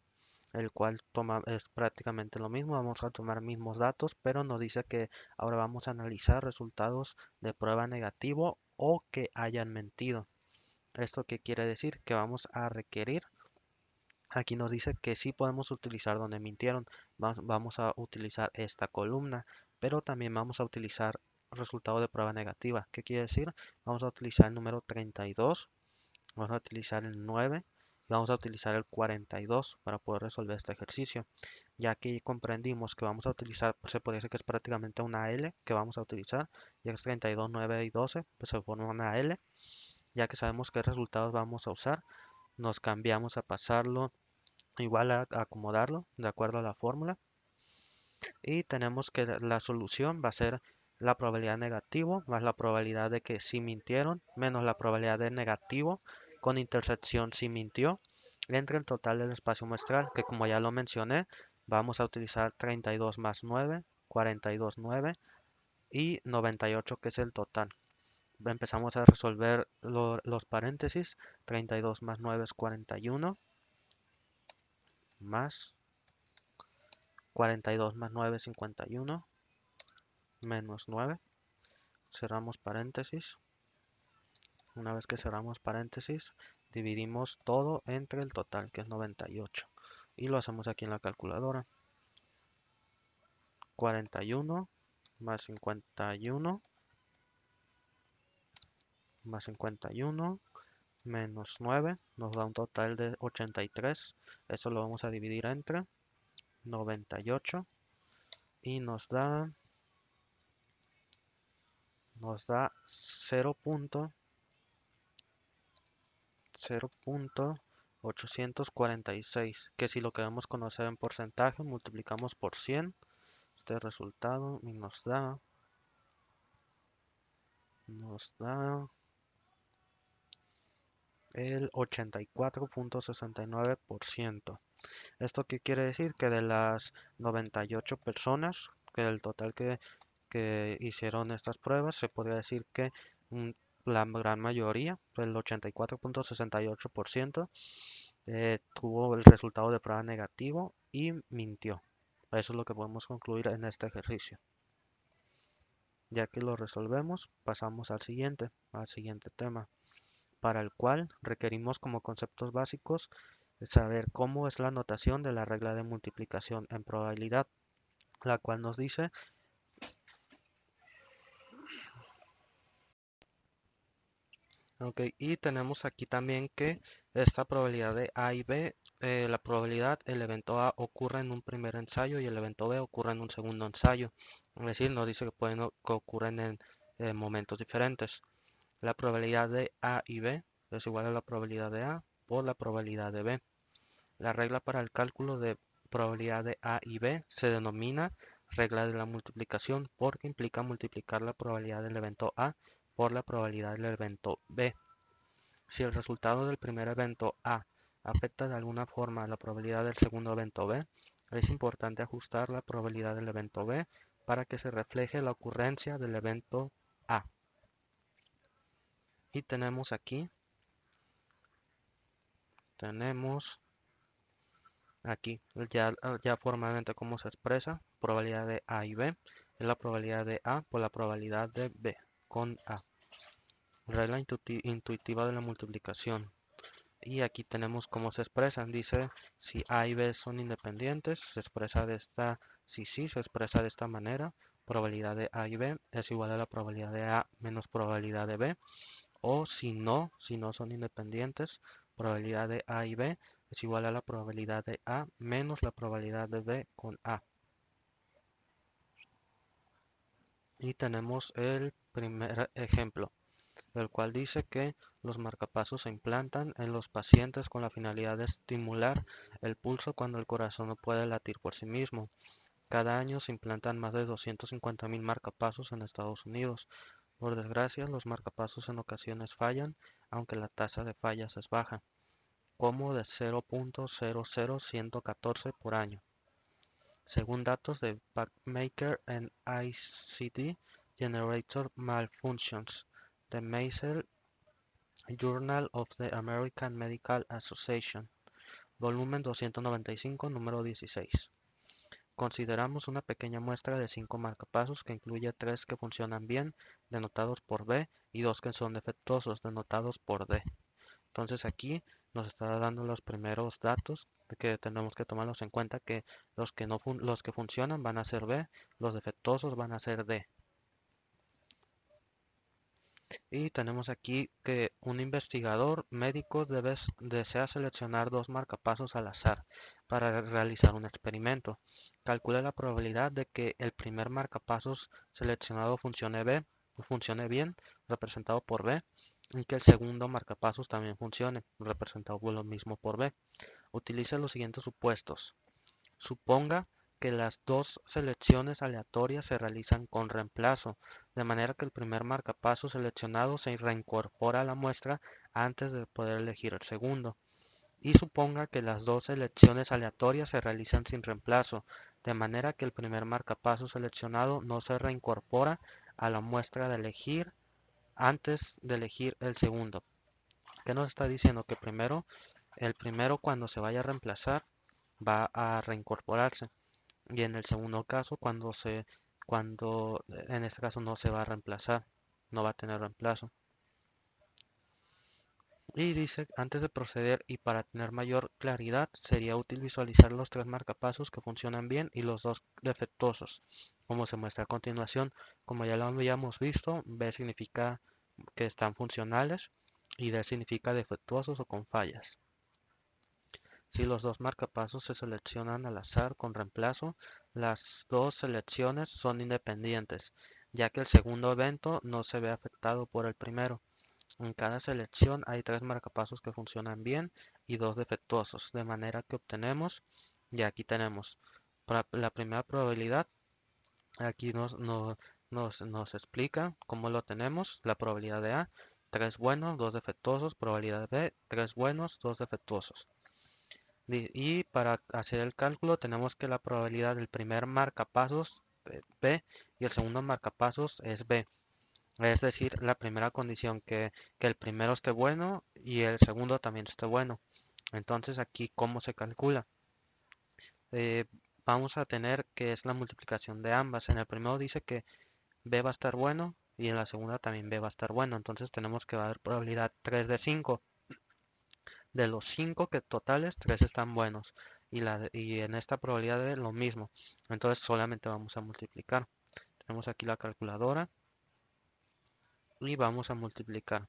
A: el cual es prácticamente lo mismo. Vamos a tomar mismos datos, pero nos dice que ahora vamos a analizar resultados de prueba negativo o que hayan mentido. ¿Esto qué quiere decir? Que vamos a requerir. Aquí nos dice que sí podemos utilizar donde mintieron. Vamos a utilizar esta columna, pero también vamos a utilizar resultado de prueba negativa. ¿Qué quiere decir? Vamos a utilizar el número 32, vamos a utilizar el 9 y vamos a utilizar el 42 para poder resolver este ejercicio. Ya que comprendimos que vamos a utilizar, pues se puede decir que es prácticamente una L que vamos a utilizar, ya que es 32, 9 y 12, pues se forma una L. Ya que sabemos qué resultados vamos a usar, nos cambiamos a pasarlo igual a acomodarlo de acuerdo a la fórmula y tenemos que la solución va a ser la probabilidad negativo más la probabilidad de que sí mintieron menos la probabilidad de negativo con intersección sí mintió entre el total del espacio muestral, que como ya lo mencioné vamos a utilizar 32 más 9, 42, 9 y 98, que es el total. Empezamos a resolver los paréntesis. 32 más 9 es 41 más 42 más 9 es 51 menos 9. Cerramos paréntesis. Una vez que cerramos paréntesis, dividimos todo entre el total, que es 98. Y lo hacemos aquí en la calculadora. 41 más 51 más 51 menos 9 nos da un total de 83. Eso lo vamos a dividir entre 98 y nos da 0.846, que si lo queremos conocer en porcentaje, multiplicamos por 100, este resultado y nos da el 84.69%. ¿Esto qué quiere decir? Que de las 98 personas, que del total que hicieron estas pruebas, se podría decir que la gran mayoría, el 84.68%, tuvo el resultado de prueba negativo y mintió. Eso es lo que podemos concluir en este ejercicio. Ya que lo resolvemos, pasamos al siguiente tema, para el cual requerimos como conceptos básicos saber cómo es la notación de la regla de multiplicación en probabilidad, la cual nos dice ok, y tenemos aquí también que esta probabilidad de A y B, la probabilidad, el evento A ocurre en un primer ensayo y el evento B ocurre en un segundo ensayo. Es decir, nos dice que que ocurren en momentos diferentes. La probabilidad de A y B es igual a la probabilidad de A por la probabilidad de B. La regla para el cálculo de probabilidad de A y B se denomina regla de la multiplicación porque implica multiplicar la probabilidad del evento A por la probabilidad del evento B. Si el resultado del primer evento A afecta de alguna forma la probabilidad del segundo evento B, es importante ajustar la probabilidad del evento B para que se refleje la ocurrencia del evento A. Y tenemos ya formalmente cómo se expresa probabilidad de A y B, es la probabilidad de A por la probabilidad de B con A. Regla intuitiva de la multiplicación. Y aquí tenemos cómo se expresan. Dice, si A y B son independientes, se expresa si sí, se expresa de esta manera. Probabilidad de A y B es igual a la probabilidad de A menos probabilidad de B. O si no son independientes, probabilidad de A y B es igual a la probabilidad de A menos la probabilidad de B con A. Y tenemos el primer ejemplo. el cual dice que los marcapasos se implantan en los pacientes con la finalidad de estimular el pulso cuando el corazón no puede latir por sí mismo. Cada año se implantan más de 250.000 marcapasos en Estados Unidos. Por desgracia, los marcapasos en ocasiones fallan, aunque la tasa de fallas es baja, como de 0.00114 por año. Según datos de PackMaker and ICD Generator Malfunctions, The Massey Journal of the American Medical Association, volumen 295, número 16. Consideramos una pequeña muestra de 5 marcapasos que incluye 3 que funcionan bien, denotados por B, y 2 que son defectuosos, denotados por D. Entonces aquí nos está dando los primeros datos que tenemos que tomarlos en cuenta, que los que funcionan van a ser B, los defectuosos van a ser D. Y tenemos aquí que un investigador médico desea seleccionar 2 marcapasos al azar para realizar un experimento. Calcula la probabilidad de que el primer marcapasos seleccionado funcione bien, representado por B, y que el segundo marcapasos también funcione, representado por lo mismo por B. Utiliza los siguientes supuestos. Suponga que las dos selecciones aleatorias se realizan con reemplazo, de manera que el primer marcapaso seleccionado se reincorpora a la muestra antes de poder elegir el segundo. Y suponga que las dos selecciones aleatorias se realizan sin reemplazo, de manera que el primer marcapaso seleccionado no se reincorpora a la muestra de elegir antes de elegir el segundo. ¿Qué nos está diciendo? Que el primero cuando se vaya a reemplazar va a reincorporarse. Y en el segundo caso, cuando en este caso no se va a reemplazar, no va a tener reemplazo. Y dice, antes de proceder y para tener mayor claridad, sería útil visualizar los 3 marcapasos que funcionan bien y los 2 defectuosos, como se muestra a continuación. Como ya lo habíamos visto, B significa que están funcionales y D significa defectuosos o con fallas. Si los 2 marcapasos se seleccionan al azar con reemplazo, las dos selecciones son independientes, ya que el segundo evento no se ve afectado por el primero. En cada selección hay 3 marcapasos que funcionan bien y 2 defectuosos, de manera que obtenemos, y aquí tenemos la primera probabilidad, aquí nos explica cómo lo tenemos, la probabilidad de A, 3 buenos, 2 defectuosos, probabilidad de B, 3 buenos, 2 defectuosos. Y para hacer el cálculo tenemos que la probabilidad del primer marcapasos es B y el segundo marcapasos es B. Es decir, la primera condición que el primero esté bueno y el segundo también esté bueno. Entonces aquí, ¿cómo se calcula? Eh, Vamos a tener que es la multiplicación de ambas. En el primero dice que B va a estar bueno y en la segunda también B va a estar bueno. Entonces tenemos que va a haber probabilidad 3 de 5. De los 5 que totales, 3 están buenos. Y en esta probabilidad de lo mismo. Entonces solamente vamos a multiplicar. Tenemos aquí la calculadora y vamos a multiplicar.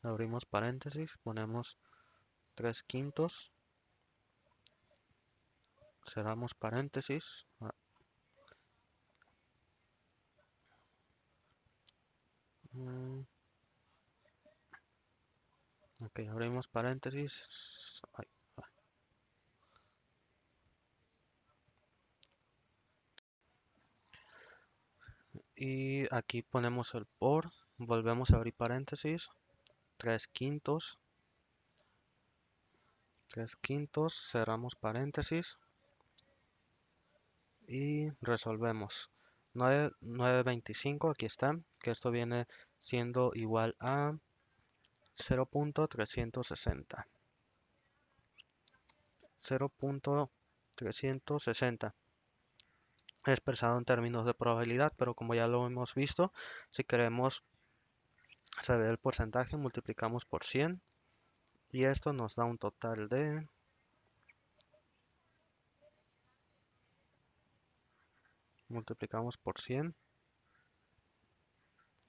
A: Abrimos paréntesis, ponemos 3 quintos, cerramos paréntesis. mm, Ok, abrimos paréntesis. Ay, y aquí ponemos el por, volvemos a abrir paréntesis, 3 quintos, 3 quintos, cerramos paréntesis y resolvemos. 925, aquí está, que esto viene siendo igual a 0.360. 0.360 expresado en términos de probabilidad, pero como ya lo hemos visto, si queremos saber el porcentaje, multiplicamos por 100 y esto nos da un total de, multiplicamos por 100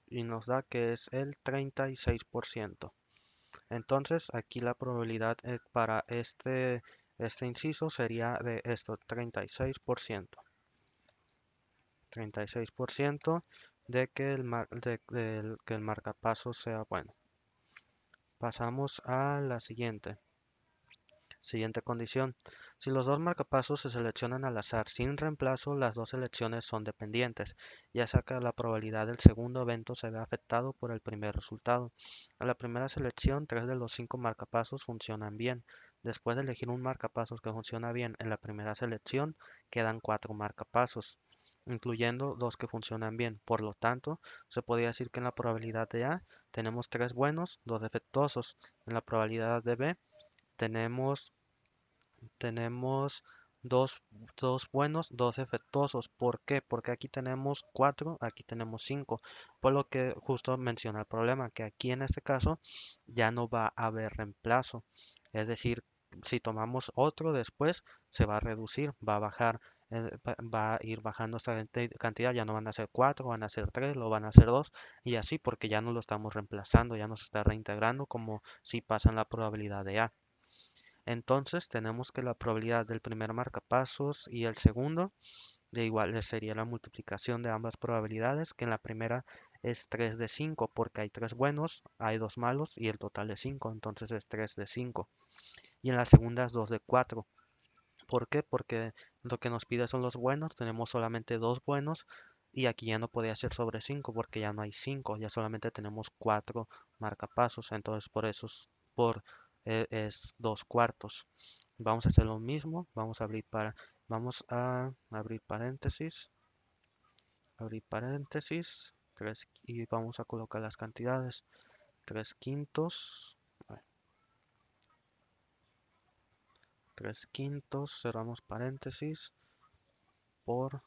A: y nos da que es el 36%. Entonces aquí la probabilidad para este inciso sería de esto, 36%. 36% de que que el marcapasos sea bueno. Pasamos a la siguiente condición. Si los dos marcapasos se seleccionan al azar sin reemplazo, las dos selecciones son dependientes, ya sea que la probabilidad del segundo evento se vea afectado por el primer resultado. En la primera selección, 3 de los 5 marcapasos funcionan bien. Después de elegir un marcapasos que funciona bien en la primera selección, quedan 4 marcapasos, incluyendo 2 que funcionan bien. Por lo tanto, se podría decir que en la probabilidad de A tenemos 3 buenos, 2 defectuosos. En la probabilidad de B tenemos tenemos dos, dos buenos, dos defectuosos. ¿Por qué? Porque aquí tenemos 4, aquí tenemos 5. Por lo que justo menciona el problema, que aquí en este caso ya no va a haber reemplazo. Es decir, si tomamos otro después, se va a reducir, va a bajar, va a ir bajando esta cantidad. Ya no van a ser 4, van a ser 3, lo van a ser 2 y así porque ya no lo estamos reemplazando, ya nos está reintegrando como si pasa en la probabilidad de A. Entonces tenemos que la probabilidad del primer marcapasos y el segundo de igual sería la multiplicación de ambas probabilidades, que en la primera es 3 de 5 porque hay 3 buenos, hay 2 malos y el total es 5, entonces es 3 de 5. Y en la segunda es 2 de 4. ¿Por qué? Porque lo que nos pide son los buenos, tenemos solamente 2 buenos y aquí ya no podía ser sobre 5 porque ya no hay 5, ya solamente tenemos 4 marcapasos, entonces por eso es 2 cuartos. Vamos a hacer lo mismo, vamos a abrir paréntesis, 3 y vamos a colocar las cantidades, 3 quintos, 3 quintos, cerramos paréntesis,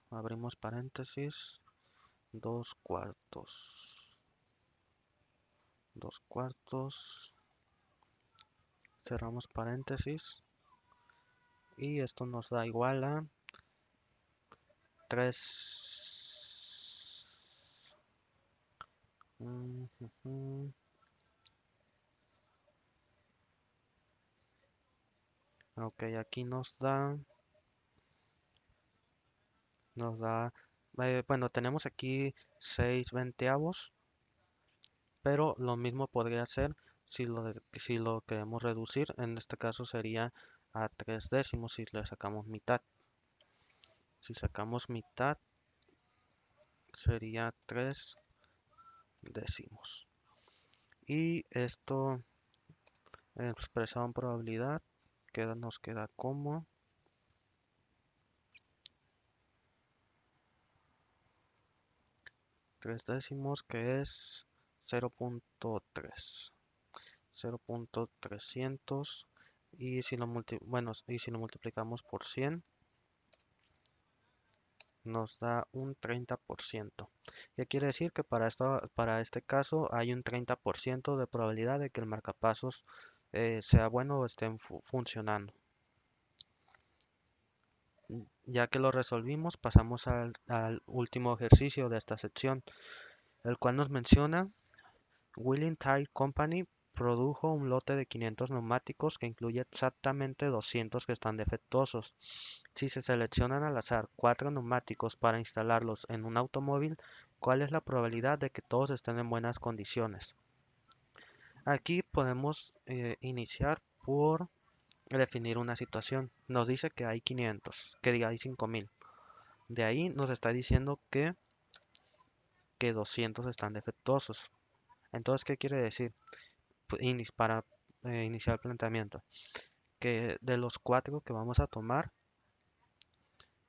A: abrimos paréntesis, 2 cuartos, 2 cuartos, cerramos paréntesis y esto nos da igual a 3. Ok, aquí bueno, tenemos aquí 6 veinteavos, pero lo mismo podría ser si lo queremos reducir. En este caso sería a 3 décimos si le sacamos mitad. Si sacamos mitad sería 3 décimos. Y esto expresado en probabilidad nos queda como 3 décimos, que es 0.3. 0.300 y si lo multiplicamos por 100 nos da un 30%. ¿Qué quiere decir? Que para este caso hay un 30% de probabilidad de que el marcapasos sea bueno o estén funcionando. Ya que lo resolvimos, pasamos al último ejercicio de esta sección, el cual nos menciona: Wheeling Tire Company produjo un lote de 500 neumáticos que incluye exactamente 200 que están defectuosos. Si se seleccionan al azar 4 neumáticos para instalarlos en un automóvil, ¿cuál es la probabilidad de que todos estén en buenas condiciones? Aquí podemos iniciar por definir una situación. Nos dice que hay 500, que diga hay 5000. De ahí nos está diciendo que 200 están defectuosos. Entonces, ¿qué quiere decir? Para iniciar el planteamiento, que de los 4 que vamos a tomar,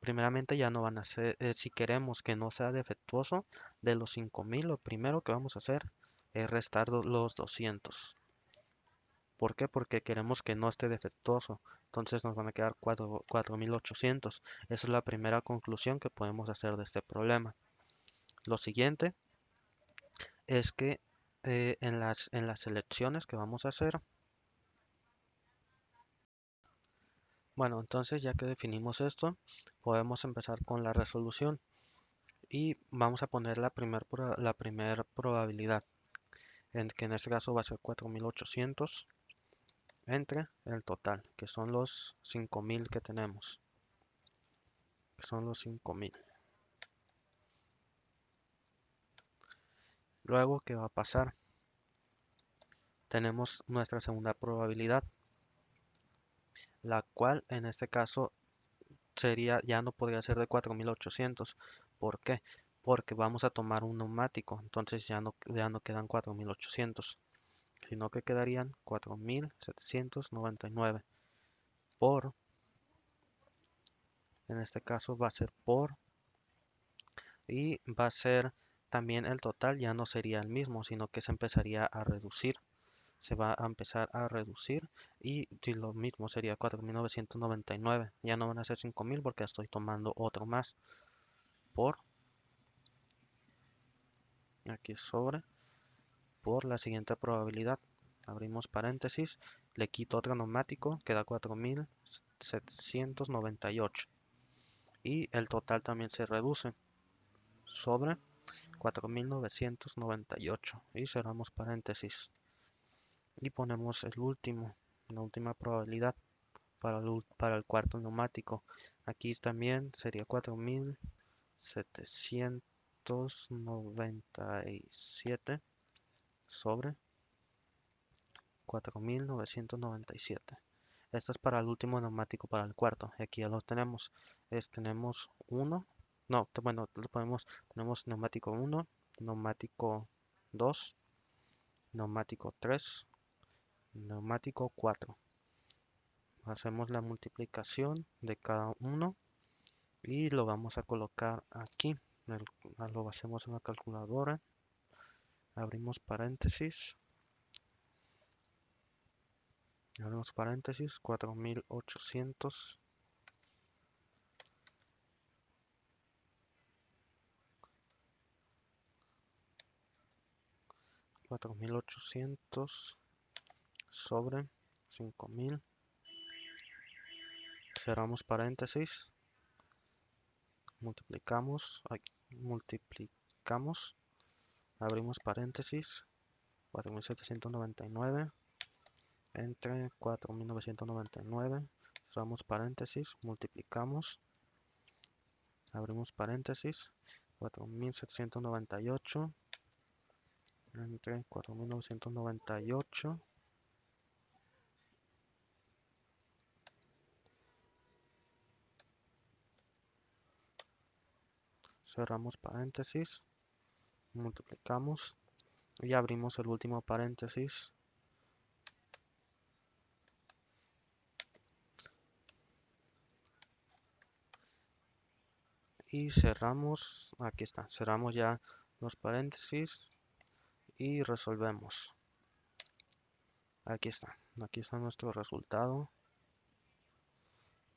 A: primeramente ya no van a ser, si queremos que no sea defectuoso, de los 5000, lo primero que vamos a hacer es restar los 200. ¿Por qué? Porque queremos que no esté defectuoso. Entonces nos van a quedar 4800. Esa es la primera conclusión que podemos hacer de este problema. Lo siguiente es que en las selecciones que vamos a hacer, bueno, entonces ya que definimos esto, podemos empezar con la resolución y vamos a poner la primer probabilidad, que en este caso va a ser 4800 entre el total, que son los 5000 que tenemos, que son los 5000. Luego, ¿qué va a pasar? Tenemos nuestra segunda probabilidad, la cual en este caso sería, ya no podría ser de 4800. ¿Por qué? Porque vamos a tomar un neumático, entonces ya no quedan 4800, sino que quedarían 4799 por, en este caso va a ser por, y va a ser también el total, ya no sería el mismo, sino que se empezaría a reducir. Se va a empezar a reducir y lo mismo sería 4999. Ya no van a ser 5000 porque estoy tomando otro más por, aquí sobre, por la siguiente probabilidad. Abrimos paréntesis, le quito otro neumático, queda 4798 y el total también se reduce sobre 4998 y cerramos paréntesis y ponemos el último, la última probabilidad para el cuarto neumático. Aquí también sería 4797 sobre 4997. Esto es para el último neumático, para el cuarto. Y aquí ya lo tenemos. Tenemos uno. No, bueno, tenemos neumático 1, neumático 2, neumático 3, neumático 4. Hacemos la multiplicación de cada uno y lo vamos a colocar aquí. Lo hacemos en la calculadora. Abrimos paréntesis. Abrimos paréntesis. 4800. 4800 sobre 5000. Cerramos paréntesis. Multiplicamos. Abrimos paréntesis. 4799 entre 4999. Cerramos paréntesis. Multiplicamos. Abrimos paréntesis. 4798 entre 4998. Cerramos paréntesis. Multiplicamos. Y abrimos el último paréntesis. Y cerramos. Aquí está. Cerramos ya los paréntesis. Y resolvemos. Aquí está. Aquí está nuestro resultado.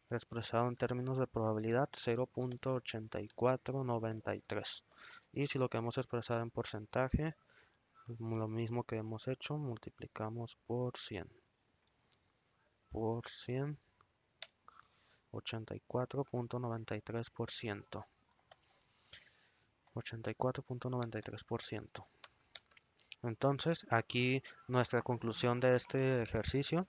A: Expresado en términos de probabilidad 0.8493. Y si lo queremos expresar en porcentaje, lo mismo que hemos hecho, multiplicamos por 100. Por 100, 84.93%. 84.93%. Entonces, aquí nuestra conclusión de este ejercicio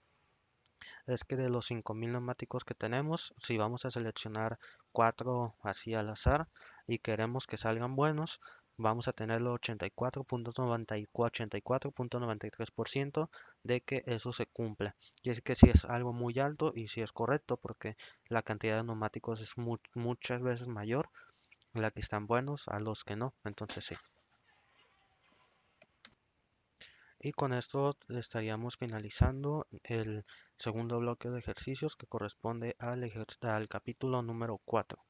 A: es que de los 5000 neumáticos que tenemos, si vamos a seleccionar 4 así al azar y queremos que salgan buenos, vamos a tener el 84.93% de que eso se cumple. Y es que si es algo muy alto y si es correcto, porque la cantidad de neumáticos es muchas veces mayor la que están buenos a los que no. Entonces sí. Y con esto estaríamos finalizando el segundo bloque de ejercicios que corresponde al capítulo número 4.